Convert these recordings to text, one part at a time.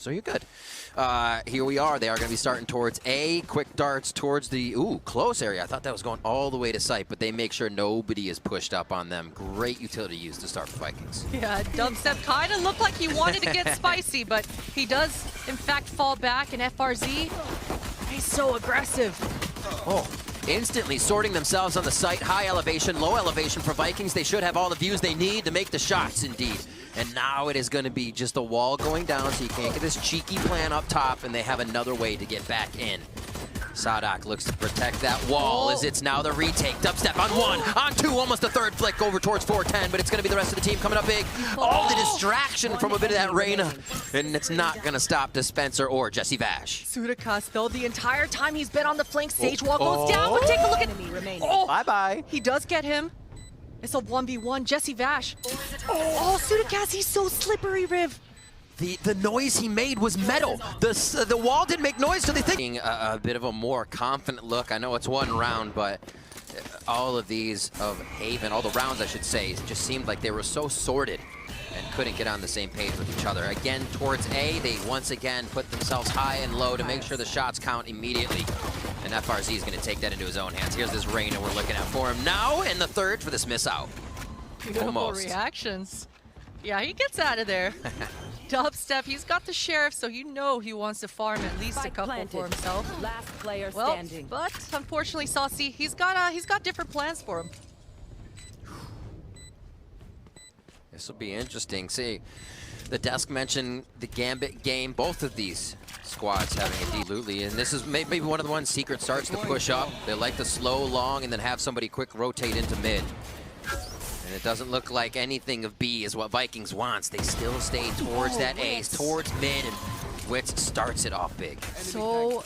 So you're good. Here we are. They are going to be starting towards A. Quick darts towards the, close area. I thought that was going all the way to site, but they make sure nobody is pushed up on them. Great utility use to start for Vikings. Yeah, Dubstep kind of looked like he wanted to get spicy, but he does, in fact, fall back. And FRZ, he's so aggressive. Oh, instantly sorting themselves on the site. High elevation, low elevation for Vikings. They should have all the views they need to make the shots, indeed. And now it is going to be just a wall going down, so you can't get this cheeky plan up top, and they have another way to get back in. Sadak looks to protect that wall as it's now the retake. Dubstep on one, on two, almost a third flick over towards 410, but it's going to be the rest of the team coming up big. Oh, the distraction from a bit of that Reyna, and it's not going to stop Dispenser or Jesse Vash. Sudicas, though, the entire time he's been on the flank, Sage wall goes down, but take a look at enemy remaining. Bye-bye. He does get him. It's a 1v1, Jesse Vash. Oh, Sudicas, he's so slippery, Riv. The noise he made was metal. The wall didn't make noise, so they think a bit of a more confident look. I know it's one round, but all of these of Haven, all the rounds I should say, just seemed like they were so sorted and couldn't get on the same page with each other. Again, towards A, they once again put themselves high and low to make sure the shots count immediately. And FRZ is going to take that into his own hands. Here's this Reyna we're looking at for him now, and the third for this miss out. Beautiful reactions. Yeah, he gets out of there. Dubstep, he's got the sheriff, so you know he wants to farm at least a couple for himself. Last player standing. But unfortunately, Saucy, he's got different plans for him. This will be interesting. See, the desk mentioned the Gambit game. Both of these squads having a absolutely, and this is maybe one of the ones Secret starts to push up. They like to slow long and then have somebody quick rotate into mid. And it doesn't look like anything of B is what Vikings wants. They still stay towards that ace, towards mid, and Wits starts it off big. So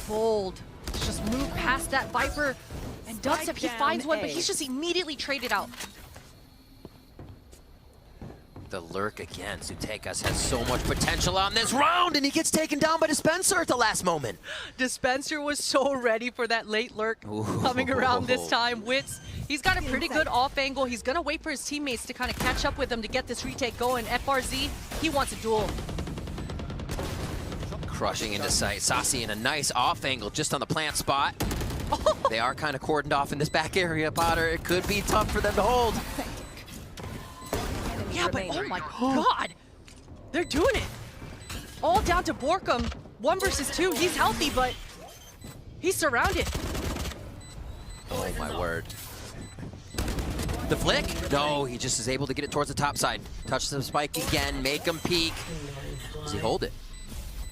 bold. Just move past that Viper, and Dubstep, he finds one, but he's just immediately traded out. The lurk again. Sutekas has so much potential on this round, and he gets taken down by Dispenser at the last moment. Dispenser was so ready for that late lurk coming around this time. Wits, he's got a pretty good off angle. He's going to wait for his teammates to kind of catch up with him to get this retake going. FRZ, he wants a duel. Crushing into sight. Saucy in a nice off angle just on the plant spot. They are kind of cordoned off in this back area, Potter. It could be tough for them to hold. Yeah, but oh my god! They're doing it! All down to Borkum. 1 versus 2. He's healthy, but he's surrounded. Oh my word. The flick? No, he just is able to get it towards the top side. Touch the spike again, make him peek. Does he hold it?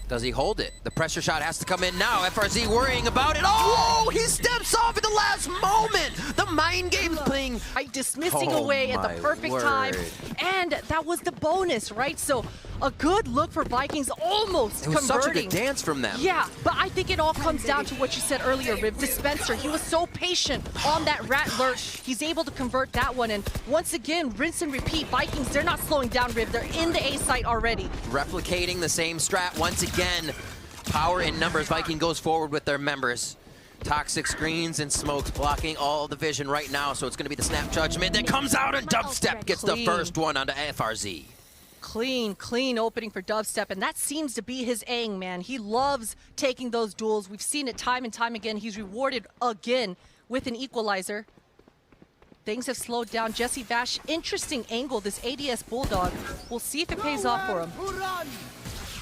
Does he hold it? The pressure shot has to come in now. FRZ worrying about it. Oh, he steps off at the last moment. The mind game's playing. Dismissing away at the perfect time. And that was the bonus, right? So a good look for Vikings, almost converting. It was such a good dance from them. Yeah, but I think it all comes down to what you said earlier, Riv. Dispenser, he was so patient on that rat lurk. He's able to convert that one. And once again, rinse and repeat. Vikings, they're not slowing down, Riv. They're in the A site already. Replicating the same strat once again. Power in numbers. Viking goes forward with their members. Toxic screens and smokes blocking all the vision right now, so it's going to be the snap judgment that comes out, and Dubstep gets the first one onto FRZ. Clean opening for Dubstep, and that seems to be his aim, man. He loves taking those duels. We've seen it time and time again. He's rewarded again with an equalizer. Things have slowed down. Jesse Vash, interesting angle, this ADS Bulldog. We'll see if it pays off for him.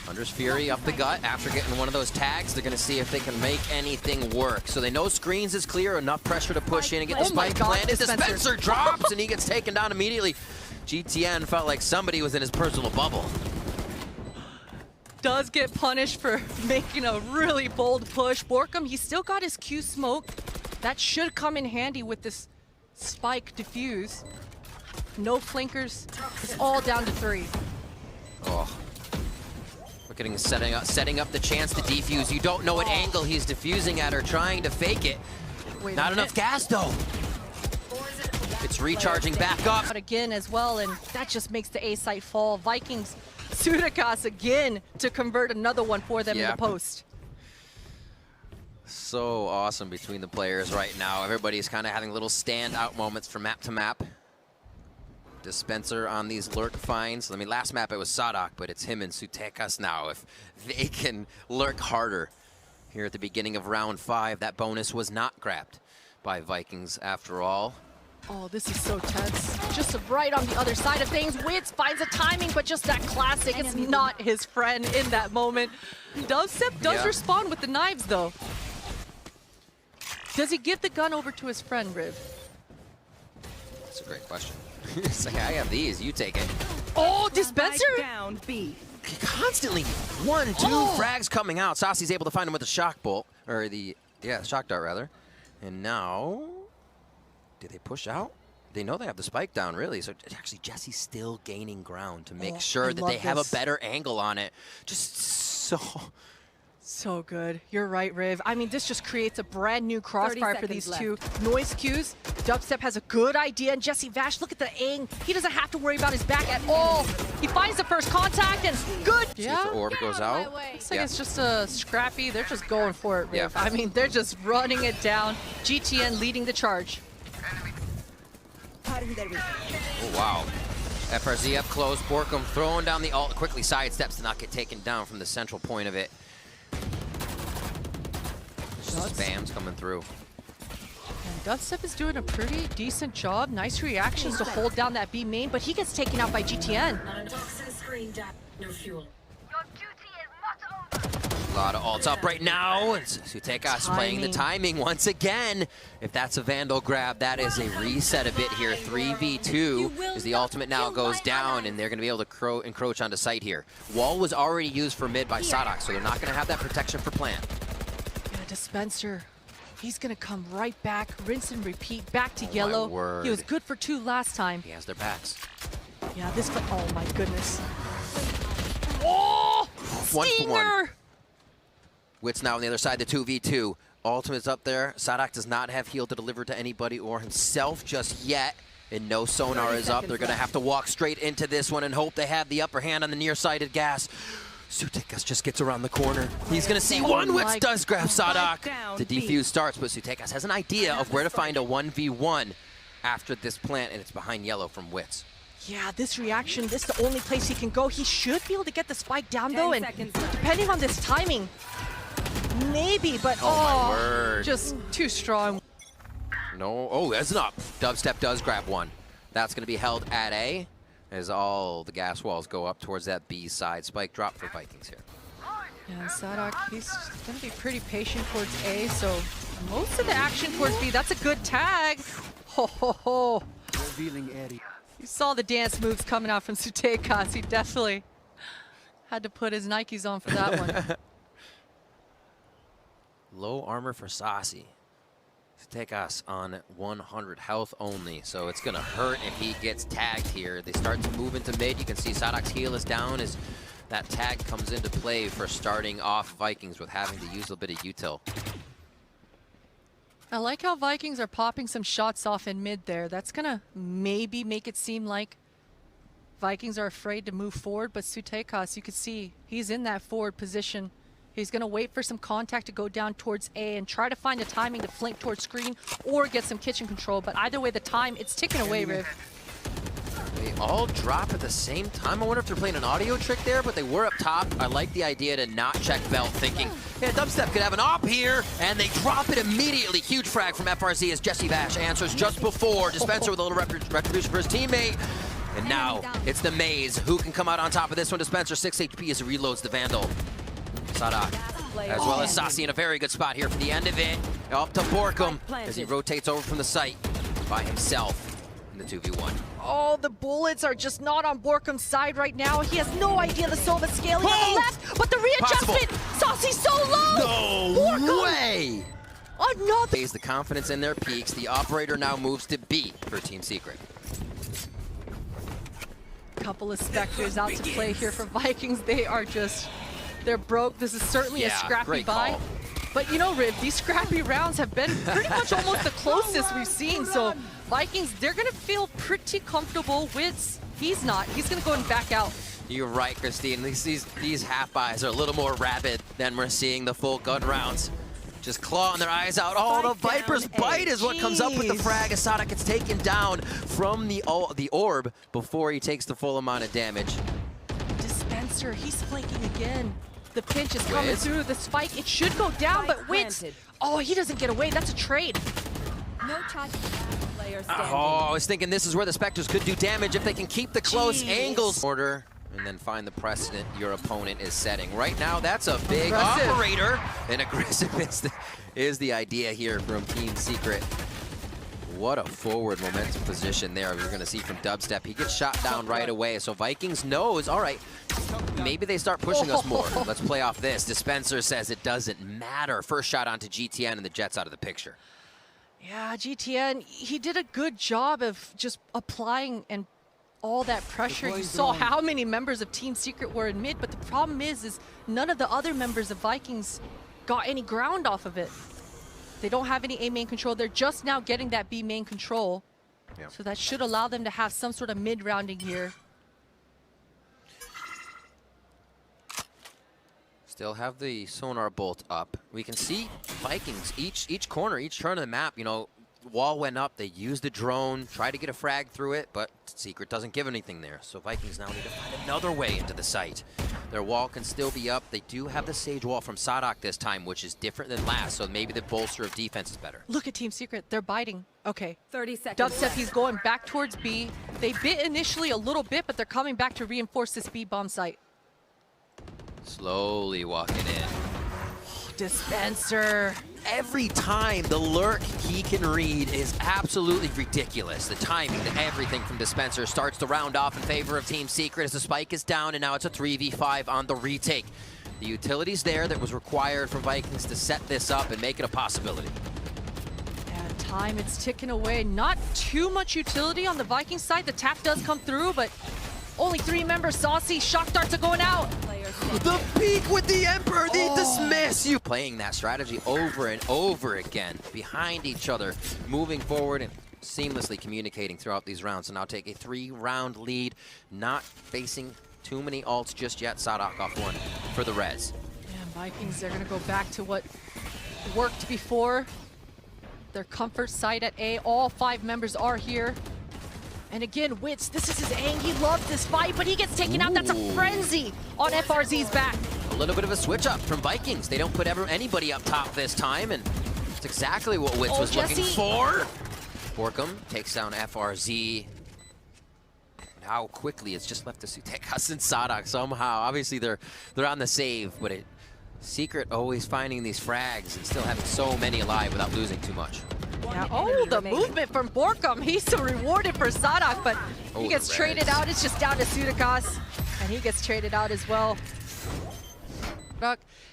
Hunter's Fury up the gut after getting one of those tags. They're going to see if they can make anything work. So they know screens is clear, enough pressure to push in and get the spike planted. Dispenser drops, and he gets taken down immediately. GTN felt like somebody was in his personal bubble. Does get punished for making a really bold push. Borkum, he's still got his Q smoke. That should come in handy with this spike diffuse. No flankers. It's all down to 3. Oh. Look at him setting up the chance to defuse. You don't know what angle he's defusing at or trying to fake it. Not enough gas, though. It's recharging back up. But again as well, and that just makes the A site fall. Vikings, Sudicas again to convert another one for them in the post. So awesome between the players right now. Everybody's kind of having little standout moments from map to map. Dispenser on these lurk finds. I mean, last map it was Sadak, but it's him and Sutekas now. If they can lurk harder here at the beginning of round 5, that bonus was not grabbed by Vikings after all. Oh, this is so tense. Just right on the other side of things. Wits finds a timing, but just that classic. It's not his friend in that moment. Dubstep does respond with the knives, though. Does he give the gun over to his friend, Riv? That's a great question. It's like, I have these, you take it. Oh, Dispenser? Down B. Constantly 1-2 frags coming out. Sasi's able to find him with the shock bolt, or the, shock dart rather. And now, did they push out? They know they have the spike down, really. So actually, Jesse's still gaining ground to make sure that they have a better angle on it. Just so good. You're right, Riv. I mean, this just creates a brand new crossfire for these two noise cues. Dubstep has a good idea, and Jesse Vash, look at the aim. He doesn't have to worry about his back at all. He finds the first contact, and good. See if the orb goes out. Looks like it's just a scrappy. They're just going for it, Riv. I mean, they're just running it down. GTN leading the charge. Oh, wow. FRZ up close. Borkum throwing down the ult, quickly sidesteps to not get taken down from the central point of it. Just spams coming through. And Dubstep is doing a pretty decent job. Nice reactions to hold down that B main, but he gets taken out by GTN. A lot of ults up right now. Sutekas playing the timing once again. If that's a Vandal grab, that is a reset a bit here. 3v2 as the ultimate now goes down, and they're going to be able to encroach onto site here. Wall was already used for mid by Sadak, so they're not going to have that protection for plant. Yeah, Dispenser. He's going to come right back, rinse and repeat, back to yellow. He was good for 2 last time. He has their backs. Yeah, this, oh my goodness. Oh, Stinger! Wits now on the other side, the 2v2. Ultimate's up there. Sadak does not have heal to deliver to anybody or himself just yet. And no sonar is up. They're going to have to walk straight into this one and hope they have the upper hand on the near-sided gas. Sutekas just gets around the corner. He's going to see one. Wits does grab Sadak. The defuse starts, but Sutekas has an idea of where to find a 1v1 after this plant, and it's behind yellow from Wits. Yeah, this reaction, this is the only place he can go. He should be able to get the spike down, though, and depending on this timing, maybe, but my word. Just too strong. No, oh, that's up. Dubstep does grab one. That's going to be held at A as all the gas walls go up towards that B side. Spike drop for Vikings here. Yeah, Sadak, he's going to be pretty patient towards A, so most of the action towards B, that's a good tag. Ho, ho, ho. Revealing area. You saw the dance moves coming out from Sutekas. He definitely had to put his Nikes on for that one. Low armor for Sasi. Sutekas on 100 health only, so it's going to hurt if he gets tagged here. They start to move into mid. You can see Sadak's heal is down as that tag comes into play for starting off Vikings with having to use a bit of util. I like how Vikings are popping some shots off in mid there. That's going to maybe make it seem like Vikings are afraid to move forward, but Sutekas, you can see he's in that forward position. He's going to wait for some contact to go down towards A and try to find a timing to flank towards screen or get some kitchen control. But either way, the time, it's ticking away, Riv. They all drop at the same time. I wonder if they're playing an audio trick there, but they were up top. I like the idea to not check belt, thinking, yeah, Dubstep could have an op here, and they drop it immediately. Huge frag from FRZ as Jesse Vash answers just before. Dispenser with a little retribution for his teammate. And now it's the Maze. Who can come out on top of this one? Dispenser 6 HP as he reloads the Vandal. Sadak, as well as Sasi in a very good spot here for the end of it. Up to Borkum as he rotates over from the site by himself in the 2v1. Oh, the bullets are just not on Borkum's side right now. He has no idea the Sova scaling on the left, but the readjustment, Sasi's so low! No Borkum. way! Another. Pays the confidence in their peaks. The operator now moves to B for Team Secret. Couple of Spectres out to play here for Vikings. They are just, they're broke. This is certainly a scrappy buy. But you know, Riv, these scrappy rounds have been pretty much almost the closest we've seen. So Vikings, they're going to feel pretty comfortable with, he's not. He's going to go and back out. You're right, Christine. At least these half buys are a little more rabid than we're seeing the full gun rounds. Just clawing their eyes out. Oh, the Viper's bite is what comes up with the frag. Asada gets taken down from the orb before he takes the full amount of damage. Dispenser, he's flanking again. The pinch is coming through. The spike, it should go down, but Wits. Oh, he doesn't get away. That's a trade. No touch. Player Oh, I was thinking this is where the Spectres could do damage if they can keep the close angles. Order. And then find the precedent your opponent is setting. Right now, that's a big operator. And aggressive is the idea here from Team Secret. What a forward momentum position there we're going to see from Dubstep. He gets shot down right away. So Vikings knows, all right, maybe they start pushing us more. Let's play off this. Dispenser says it doesn't matter. First shot onto GTN and the Jets out of the picture. Yeah, GTN, he did a good job of just applying and all that pressure. You saw how many members of Team Secret were in mid, but the problem is none of the other members of Vikings got any ground off of it. They don't have any A main control. They're just now getting that B main control. Yeah. So that should allow them to have some sort of mid rounding here. Still have the sonar bolt up. We can see Vikings, each corner, each turn of the map, you know, wall went up, they used the drone, tried to get a frag through it, but Secret doesn't give anything there. So Vikings now need to find another way into the site. Their wall can still be up. They do have the Sage wall from Sadak this time, which is different than last, so maybe the bolster of defense is better. Look at Team Secret, they're biting. Okay. 30 seconds. Dubstep, he's going back towards B. They bit initially a little bit, but they're coming back to reinforce this B bomb site. Slowly walking in. Dispenser. Every time the lurk he can read is absolutely ridiculous. The timing, everything from Dispenser starts to round off in favor of Team Secret as the spike is down, and now it's a 3v5 on the retake. The utility's there that was required for Vikings to set this up and make it a possibility. And time, it's ticking away. Not too much utility on the Viking side. The tap does come through, but only 3 members. Saucy, shock darts are going out. The peak with the Emperor, the dismiss. You playing that strategy over and over again, behind each other, moving forward and seamlessly communicating throughout these rounds. And now take a 3-round lead, not facing too many ults just yet. Sadak off one for the res. And Vikings, they're gonna go back to what worked before. Their comfort site at A. All 5 members are here. And again, Wits, this is his aim. He loves this fight, but he gets taken out. That's a frenzy on FRZ's back. A little bit of a switch up from Vikings. They don't put anybody up top this time, and it's exactly what Wits was looking for. Borkum takes down FRZ. And how quickly it's just left to Sutekas and Sadak somehow. Obviously, they're on the save, but Secret always finding these frags and still having so many alive without losing too much. Yeah. Oh, the movement from Borkum. He's so rewarded for Sadak, but he gets traded out. It's just down to Sutekas, and he gets traded out as well.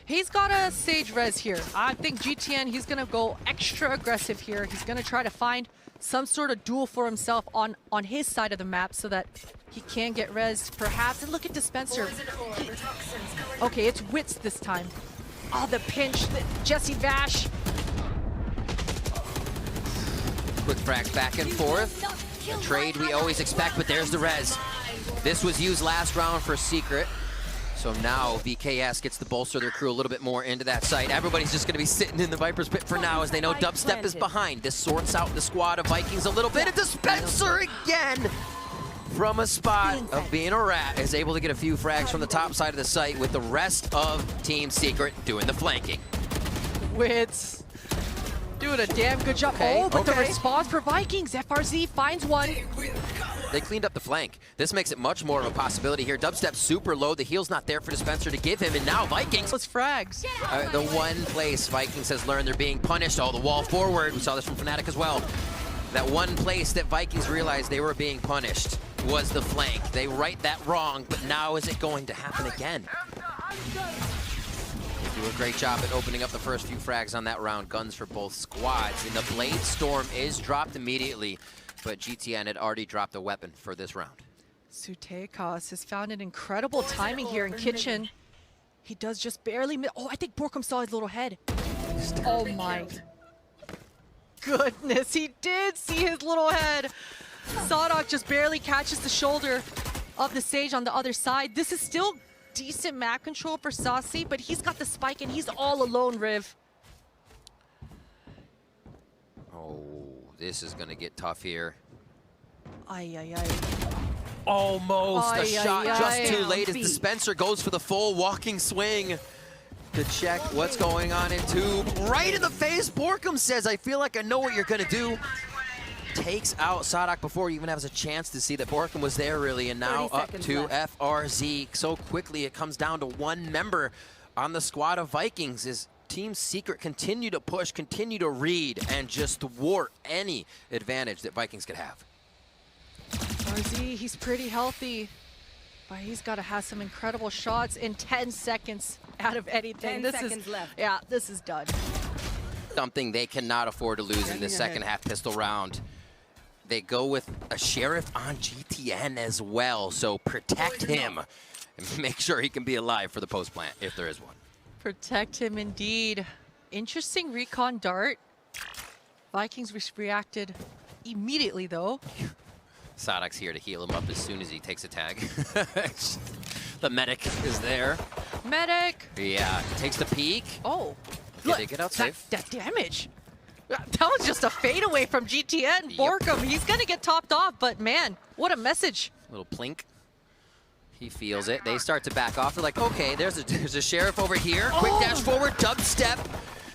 He's got a Sage res here. I think GTN, he's going to go extra aggressive here. He's going to try to find some sort of duel for himself on his side of the map so that he can get res, perhaps. And look at Dispenser. Okay, it's Wits this time. Oh, the pinch, Jesse Vash. Quick frags back and forth. A trade we always expect, but there's the res. This was used last round for Secret. So now VKS gets to bolster their crew a little bit more into that site. Everybody's just going to be sitting in the Viper's pit for now as they know Dubstep is behind. This sorts out the squad of Vikings a little bit. A Dispenser again from a spot of being a rat is able to get a few frags from the top side of the site with the rest of Team Secret doing the flanking. Wits doing a damn good job. But the response for Vikings, FRZ finds one. They cleaned up the flank. This makes it much more of a possibility here. Dubstep super low. The heal's not there for Dispenser to give him, and now Vikings. Those frags. The one place Vikings has learned they're being punished. Oh, the wall forward. We saw this from Fnatic as well. That one place that Vikings realized they were being punished was the flank. They right that wrong, but now is it going to happen again? They do a great job at opening up the first few frags on that round. Guns for both squads. And the Blade Storm is dropped immediately, but GTN had already dropped a weapon for this round. Sutekas has found an incredible timing here in Kitchen. He does just barely miss. Oh, I think Borkum saw his little head. Oh my goodness, he did see his little head. Sadak just barely catches the shoulder of the Sage on the other side. This is still decent map control for Saucy, but he's got the spike and he's all alone, Riv. this is gonna get tough here. Ay, ay, ay. Almost Ay, a shot ay, just ay. too late as Dispenser goes for the full walking swing to check what's going on in tube. Right in the face, Borkum says, I feel like I know what you're gonna do. Takes out Sadak before he even has a chance to see that Borkum was there really, and now up to FRZ. So quickly it comes down to one member on the squad of Vikings as Team Secret continue to push, continue to read, and just thwart any advantage that Vikings could have. RZ, he's pretty healthy, but he's got to have some incredible shots in 10 seconds out of anything. 10 seconds left. Yeah, this is done. Something they cannot afford to lose in this second half pistol round. They go with a Sheriff on GTN as well, so protect him and make sure he can be alive for the post plant if there is one. Protect him indeed. Interesting recon dart. Vikings reacted immediately though. Sadak's here to heal him up as soon as he takes a tag. The medic is there. Medic! Yeah, takes the peek. Oh, Okay, they get out safe. that damage. That was just a fadeaway from GTN. Borkum, he's gonna get topped off, but man, what a message. Little plink. He feels it. They start to back off. They're like, okay, there's a Sheriff over here. Quick dash forward, dubstep.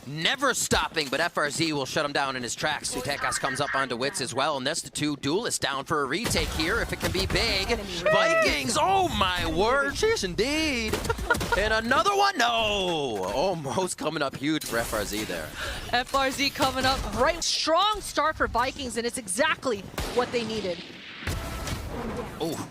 Never stopping, but FRZ will shut him down in his tracks. Sutekas comes up onto Wits as well, and that's the two duelists down for a retake here, if it can be big. Vikings, oh my word, yes indeed. And another one, no. Almost coming up huge for FRZ there. FRZ coming up, right, strong start for Vikings, and it's exactly what they needed. Oh.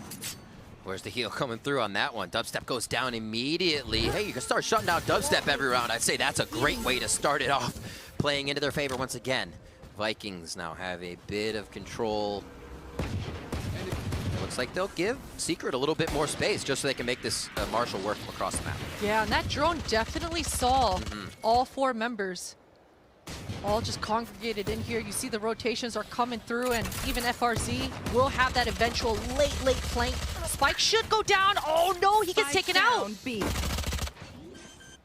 Where's the heal coming through on that one? Dubstep goes down immediately. Hey, you can start shutting down Dubstep every round. I'd say that's a great way to start it off. Playing into their favor once again. Vikings now have a bit of control. It looks like they'll give Secret a little bit more space just so they can make this Marshall work from across the map. Yeah, and that drone definitely saw all four members. All just congregated in here. You see the rotations are coming through, and even FRZ will have that eventual late flank. Spike should go down. Oh no, he gets taken out. B.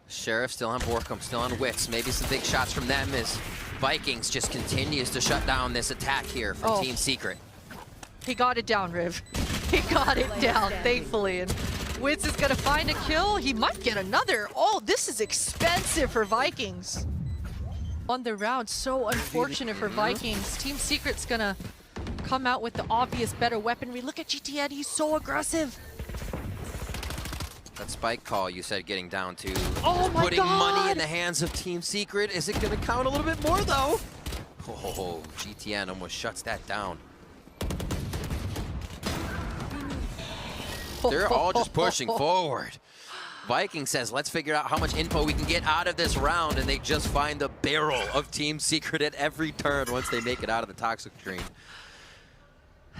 Sheriff still on Borkum, still on Wits. Maybe some big shots from them as Vikings just continues to shut down this attack here from Team Secret. He got it down, Riv. He got it down, thankfully. And Wits is gonna find a kill. He might get another. Oh, this is expensive for Vikings. On the round, so unfortunate for Vikings. Team Secret's gonna come out with the obvious better weaponry. Look at GTN, he's so aggressive. That spike call you said getting down to Oh my putting God. money in the hands of Team Secret. Is it gonna count a little bit more though? Oh, GTN almost shuts that down. They're all just pushing forward. Viking says, let's figure out how much info we can get out of this round, and they just find the barrel of Team Secret at every turn once they make it out of the toxic screen.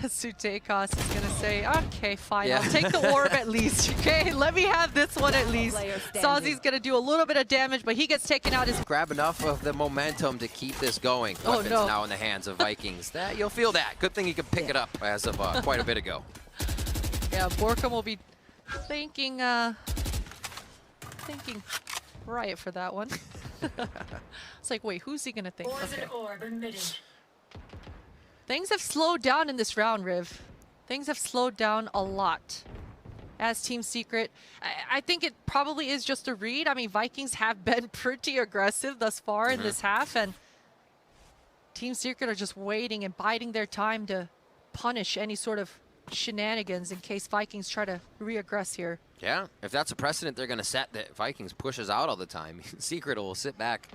Sutekos is gonna say, okay, fine, I'll take the orb at least, okay? Let me have this one at least. Sazi's gonna do a little bit of damage, but he gets taken out. Grab enough of the momentum to keep this going. Weapons now in the hands of Vikings. That you'll feel that. Good thing you can pick it up as of quite a bit ago. Yeah, Borkum will be thanking Riot for that one. It's like, wait, who's he gonna think? Okay. Things have slowed down in this round, Riv. Things have slowed down a lot. As Team Secret, I think it probably is just a read. I mean, Vikings have been pretty aggressive thus far in this half, and Team Secret are just waiting and biding their time to punish any sort of shenanigans in case Vikings try to re-aggress here. Yeah, if that's a precedent they're going to set, that Vikings pushes out all the time. Secret will sit back,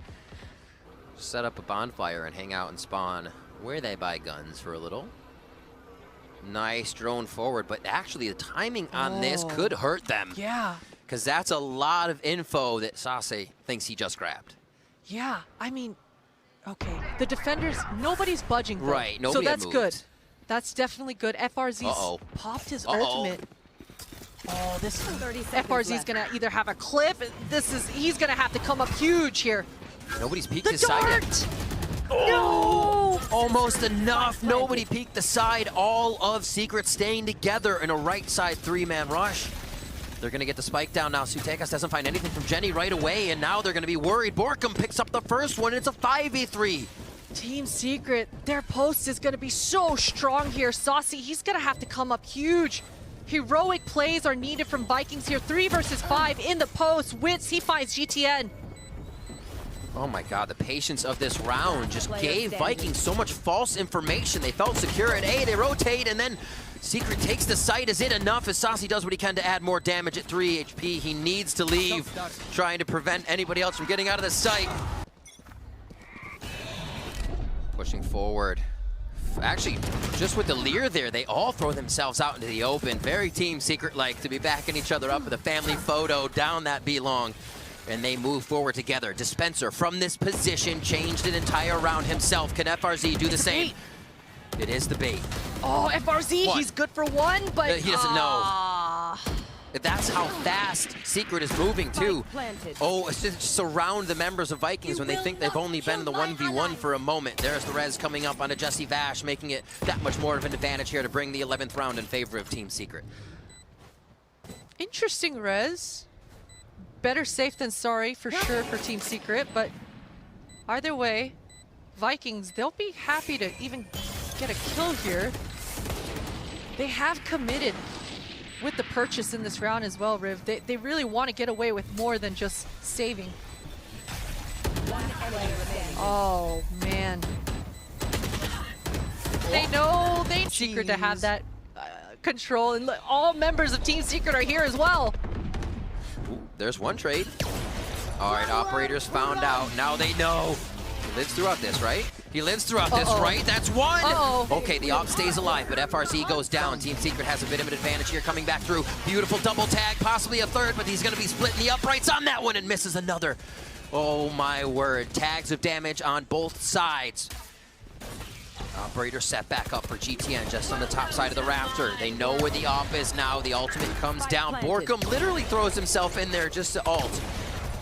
set up a bonfire, and hang out and spawn where they buy guns for a little. Nice drone forward, but actually the timing on this could hurt them. Yeah. Because that's a lot of info that Sase thinks he just grabbed. Yeah, I mean, okay. The defenders, nobody's budging though. Right, nobody so had that's moved. good. That's definitely good. FRZ's popped his ultimate. Oh, this FRZ's gonna either have a clip. He's gonna have to come up huge here. Nobody's peeked The his side dart! yet. No! Almost enough. Nobody peeked the side. All of Secret staying together in a right side three-man rush. They're going to get the spike down now. Sutekas doesn't find anything from Jenny right away, and now they're going to be worried. Borkum picks up the first one. It's a 5v3. Team Secret, their post is going to be so strong here. Saucy, he's going to have to come up huge. Heroic plays are needed from Vikings here. 3 versus 5 in the post. Wits, he finds GTN. Oh my god, the patience of this round just gave Vikings so much false information. They felt secure at A, they rotate, and then Secret takes the site. Is it enough as Saucy does what he can to add more damage at 3 HP? He needs to leave, trying to prevent anybody else from getting out of the site. Pushing forward. Actually, just with the leer there, they all throw themselves out into the open. Very Team Secret-like to be backing each other up with a family photo down that B-long. And they move forward together. Dispenser from this position changed an entire round himself. Can FRZ do the same? It is the bait. Oh, FRZ, What? he's good for 1, but he doesn't know. That's how fast Secret is moving too. Oh, it's just surround the members of Vikings when they think they've only been in the 1v1 for a moment. There's the res coming up onto Jesse Vash, making it that much more of an advantage here to bring the 11th round in favor of Team Secret. Interesting res. Better safe than sorry for sure for Team Secret, but either way, Vikings, they'll be happy to even get a kill here. They have committed with the purchase in this round as well, Riv. They really want to get away with more than just saving. Oh, man. They know they need Secret to have that control, and all members of Team Secret are here as well. Ooh, there's one trade. All right, operators found out. Now they know. He lives throughout this, right? He lives throughout this, right? That's one! Okay, the op stays alive, but FRZ goes down. Team Secret has a bit of an advantage here coming back through. Beautiful double tag, possibly a third, but he's gonna be splitting the uprights on that one and misses another. Oh my word, tags of damage on both sides. Operator set back up for GTN just on the top side of the rafter. They know where the op is now. The ultimate comes down. Borkum literally throws himself in there just to ult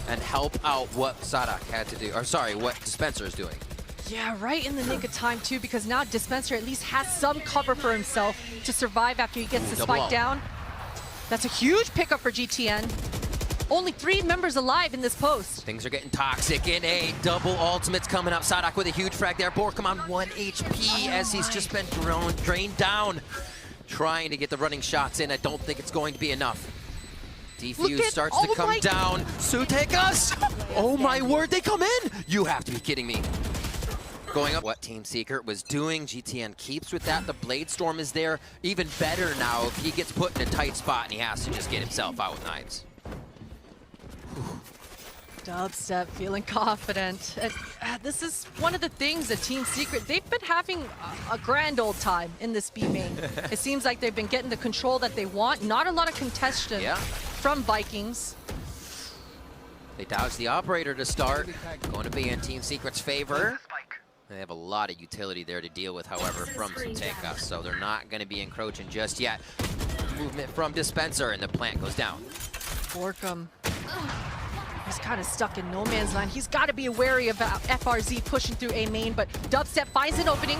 and help out what Sadak had to do, or sorry, what Dispenser is doing. Yeah, right in the nick of time too, because now Dispenser at least has some cover for himself to survive after he gets the spike down. That's a huge pickup for GTN. Only 3 members alive in this post. Things are getting toxic in A. Double ultimates coming up. Sadak with a huge frag there. Borkum on 1 HP as he's just been drained down. Trying to get the running shots in. I don't think it's going to be enough. Defuse starts to come down. Sutekas! Oh my word, they come in! You have to be kidding me. Going up what Team Secret was doing. GTN keeps with that. The Blade Storm is there. Even better now if he gets put in a tight spot and he has to just get himself out with knives. Dubstep feeling confident. This is one of the things that Team Secret, they've been having a grand old time in this B main. It seems like they've been getting the control that they want. Not a lot of contention from Vikings. They dodge the operator to start. Going to be in Team Secret's favor. They have a lot of utility there to deal with, however, from Sutekas, so they're not going to be encroaching just yet. Movement from Dispenser, and the plant goes down. Borkum. He's kind of stuck in no man's land. He's got to be wary about FRZ pushing through A main, but Dubstep finds an opening,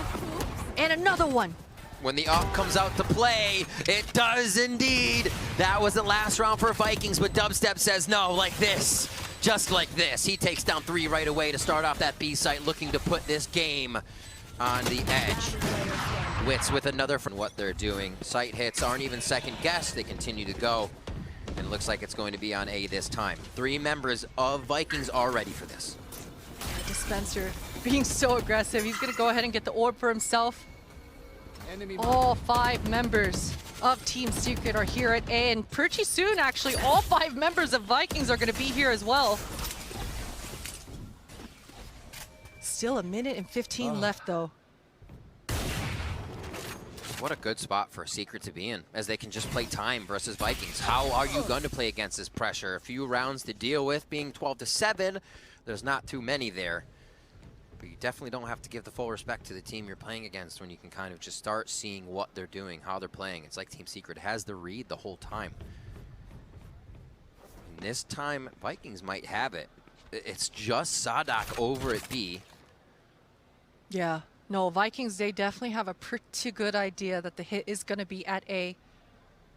and another one. When the op comes out to play, it does indeed. That was the last round for Vikings, but Dubstep says no, like this. Just like this. He takes down 3 right away to start off that B site, looking to put this game on the edge. Wits with another from what they're doing. Site hits aren't even second guessed. They continue to go. And it looks like it's going to be on A this time. 3 members of Vikings are ready for this. Dispenser being so aggressive. He's going to go ahead and get the orb for himself. All 5 members of Team Secret are here at A, and pretty soon, actually, all 5 members of Vikings are going to be here as well. Still a minute and 15 left, though. What a good spot for Secret to be in, as they can just play time versus Vikings. How are you going to play against this pressure? A few rounds to deal with, being 12-7. There's not too many there. But you definitely don't have to give the full respect to the team you're playing against when you can kind of just start seeing what they're doing, how they're playing. It's like Team Secret has the read the whole time. And this time, Vikings might have it. It's just Sadak over at B. Yeah. No, Vikings, they definitely have a pretty good idea that the hit is going to be at A.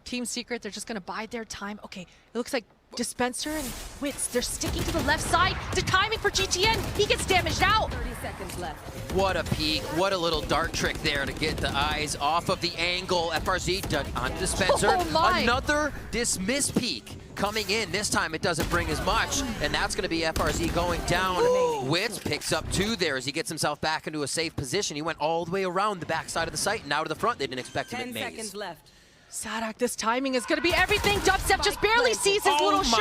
Team Secret, they're just going to bide their time. Okay, it looks like Dispenser and Wits, they're sticking to the left side. The timing for GTN, he gets damaged out. 30 seconds left. What a peek, what a little dart trick there to get the eyes off of the angle. FRZ done on Dispenser. Oh my. Another dismiss peek coming in. This time it doesn't bring as much, and that's going to be FRZ going down. Wits picks up 2 there as he gets himself back into a safe position. He went all the way around the backside of the site and now to the front. They didn't expect him 10 at maze. seconds left. Sadak, this timing is going to be everything. Dubstep just barely sees his little shot.